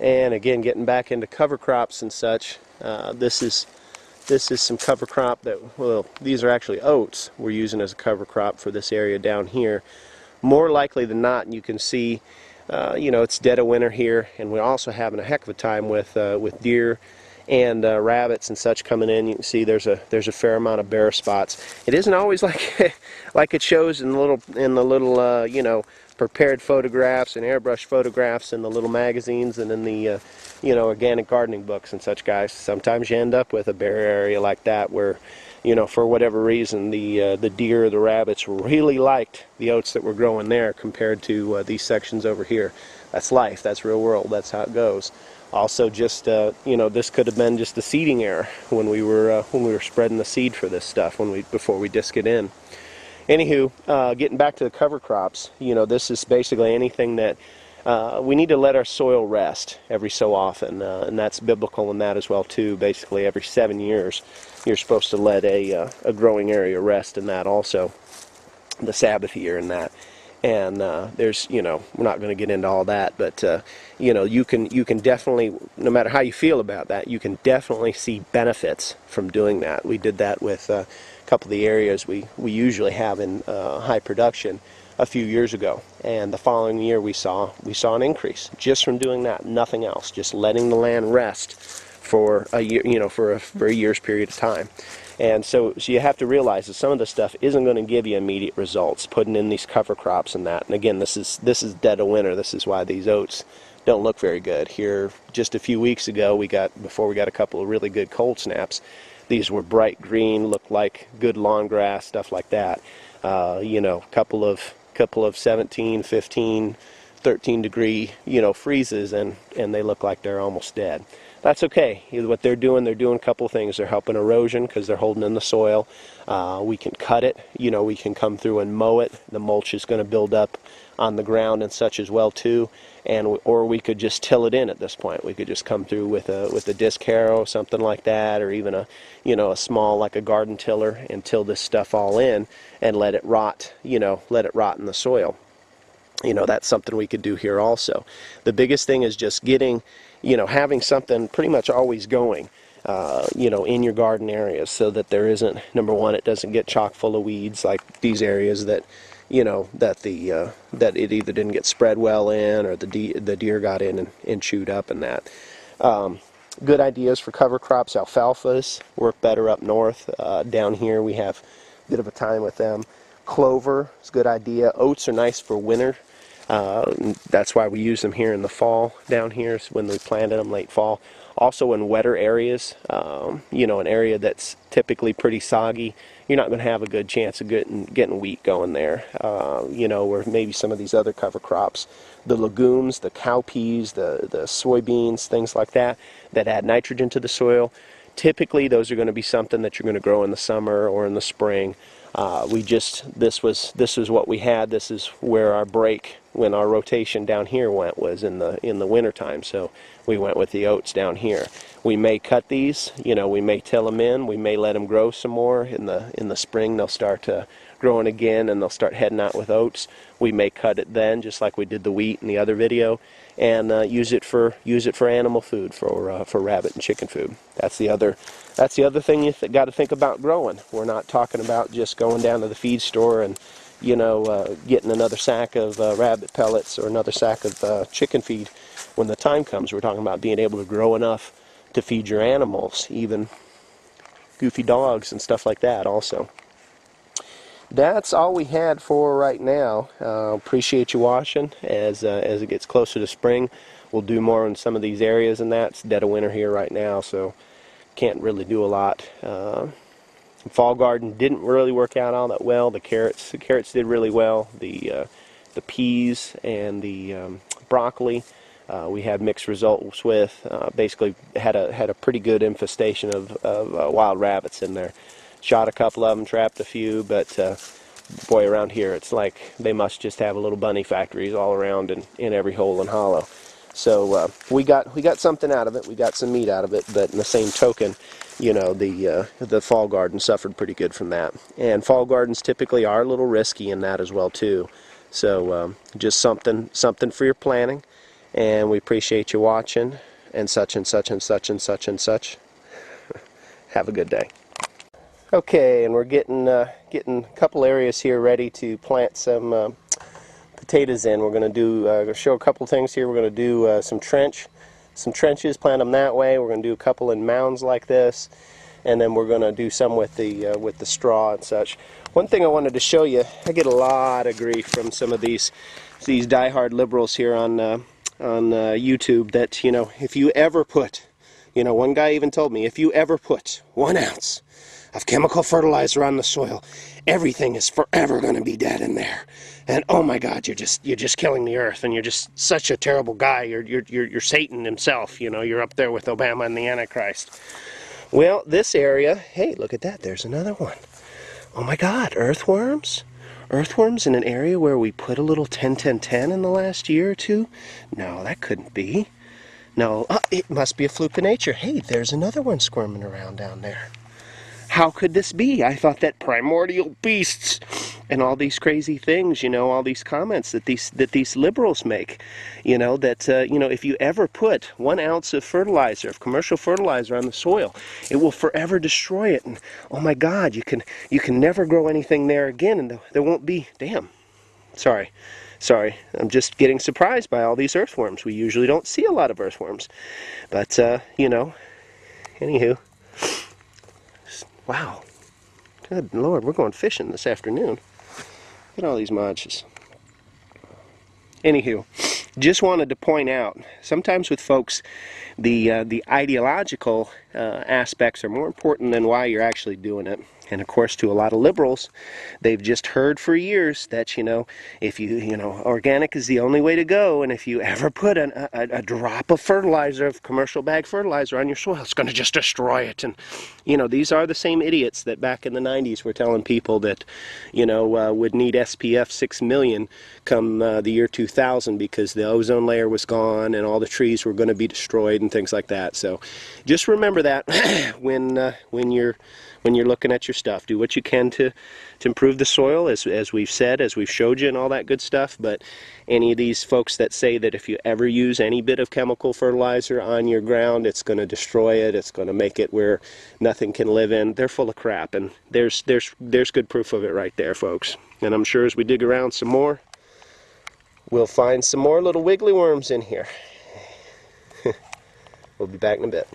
And again, getting back into cover crops and such, this is some cover crop that, well, these are actually oats we're using as a cover crop for this area down here. More likely than not, and you can see, you know, it's dead of winter here, and we're also having a heck of a time with deer and rabbits and such coming in. You can see there's a fair amount of bare spots. It isn't always like like it shows in the little you know, prepared photographs and airbrush photographs in the little magazines and in the you know, organic gardening books and such, guys. Sometimes you end up with a bare area like that where, you know, for whatever reason, the deer or the rabbits really liked the oats that were growing there compared to these sections over here. That's life. That's real world. That's how it goes. Also, just you know, this could have been just a seeding error when we were spreading the seed for this stuff before we disc it in. Anywho, getting back to the cover crops, you know, this is basically anything that we need to let our soil rest every so often, and that's biblical in that as well too. Basically, every 7 years, you're supposed to let a growing area rest in that also, the Sabbath year in that. And there's, you know, we're not going to get into all that, but you know, you can definitely, no matter how you feel about that, you can definitely see benefits from doing that. We did that with a couple of the areas we usually have in high production a few years ago, and the following year we saw an increase just from doing that. Nothing else, just letting the land rest for a year, you know, for a year's period of time. And so you have to realize that some of the stuff isn't going to give you immediate results, putting in these cover crops and that. And again, this is dead of winter. This is why these oats don't look very good. Here, just a few weeks ago, before we got a couple of really good cold snaps, these were bright green, looked like good lawn grass, stuff like that. You know, couple of 17, 15, 13 degree, you know, freezes, and they look like they're almost dead. That's okay. What they're doing a couple of things. They're helping erosion because they're holding in the soil. We can cut it. You know, we can come through and mow it. The mulch is going to build up on the ground and such as well too. Or we could just till it in at this point. We could just come through with a disc harrow, something like that, or even a small, like a garden tiller, and till this stuff all in and let it rot. You know, let it rot in the soil. You know, that's something we could do here also. The biggest thing is just getting, you know, having something pretty much always going, you know, in your garden areas, so that there isn't, number one, it doesn't get chock full of weeds like these areas that, you know, that it either didn't get spread well in, or the deer got in and chewed up and that. Good ideas for cover crops. Alfalfas work better up north. Down here we have a bit of a time with them. Clover is a good idea. Oats are nice for winter. That's why we use them here in the fall down here, when we planted them late fall. Also in wetter areas, you know, an area that's typically pretty soggy, you're not going to have a good chance of getting wheat going there. You know, or maybe some of these other cover crops, the legumes, the cowpeas, the soybeans, things like that add nitrogen to the soil. Typically those are going to be something that you're going to grow in the summer or in the spring. This was what we had. This is where our break, when our rotation down here was in the winter time. So we went with the oats down here. We may cut these, you know, we may till them in, we may let them grow some more in the spring. They'll start growing again, and they'll start heading out with oats. We may cut it then, just like we did the wheat in the other video, and use it for animal food, for rabbit and chicken food. That's the other thing you got to think about growing. We're not talking about just going down to the feed store and, you know, getting another sack of rabbit pellets or another sack of chicken feed when the time comes. We're talking about being able to grow enough to feed your animals, even goofy dogs and stuff like that also. That's all we had for right now. Appreciate you watching. As it gets closer to spring, we'll do more in some of these areas, and that's dead of winter here right now, so can't really do a lot. Fall garden didn't really work out all that well. The carrots did really well. The peas and the broccoli we had mixed results with. Basically had a pretty good infestation of wild rabbits in there. Shot a couple of them, trapped a few, but boy, around here it's like they must just have a little bunny factories all around in every hole and hollow. So we got something out of it. We got some meat out of it, but in the same token, you know, the fall garden suffered pretty good from that. And fall gardens typically are a little risky in that as well too. So just something for your planning. and we appreciate you watching, and such and such and such and such and such. Have a good day. Okay, and we're getting a couple areas here ready to plant some potatoes in. We're going to do show a couple things here. We're going to do some trenches, plant them that way. We're going to do a couple in mounds like this, and then we're going to do some with the straw and such. One thing I wanted to show you, I get a lot of grief from some of these diehard liberals here on YouTube that, you know, if you ever put, you know, one guy even told me, if you ever put 1 ounce of chemical fertilizer on the soil, everything is forever going to be dead in there. And oh my God, you're just killing the earth, and you're just such a terrible guy. You're Satan himself. You know, you're up there with Obama and the Antichrist. Well, this area, hey, look at that. There's another one. Oh my God, earthworms. Earthworms in an area where we put a little 10-10-10 in the last year or two? No, that couldn't be. No, it must be a fluke of nature. Hey, there's another one squirming around down there. How could this be? I thought that primordial beasts and all these crazy things, you know, all these comments that these liberals make, you know, that you know, if you ever put 1 ounce of fertilizer, of commercial fertilizer, on the soil, it will forever destroy it. And oh my God, you can never grow anything there again, and there won't be. Damn. Sorry, I'm just getting surprised by all these earthworms. We usually don't see a lot of earthworms, but you know, anywho. Wow. Good Lord, we're going fishing this afternoon. Look at all these monsters. Anywho, just wanted to point out, sometimes with folks, the ideological aspects are more important than why you're actually doing it. And of course, to a lot of liberals, they've just heard for years that, you know, if you know, organic is the only way to go, and if you ever put a drop of fertilizer, of commercial bag fertilizer, on your soil, it's going to just destroy it. And, you know, these are the same idiots that back in the 90s were telling people that, you know, would need SPF 6 million come the year 2000 because the ozone layer was gone and all the trees were going to be destroyed and things like that. So just remember that when you're looking at your stuff. Do what you can to improve the soil, as we've said, as we've showed you, and all that good stuff. But any of these folks that say that if you ever use any bit of chemical fertilizer on your ground, it's going to destroy it, it's going to make it where nothing can live in, they're full of crap. And there's good proof of it right there, folks. And I'm sure as we dig around some more, we'll find some more little wiggly worms in here. We'll be back in a bit.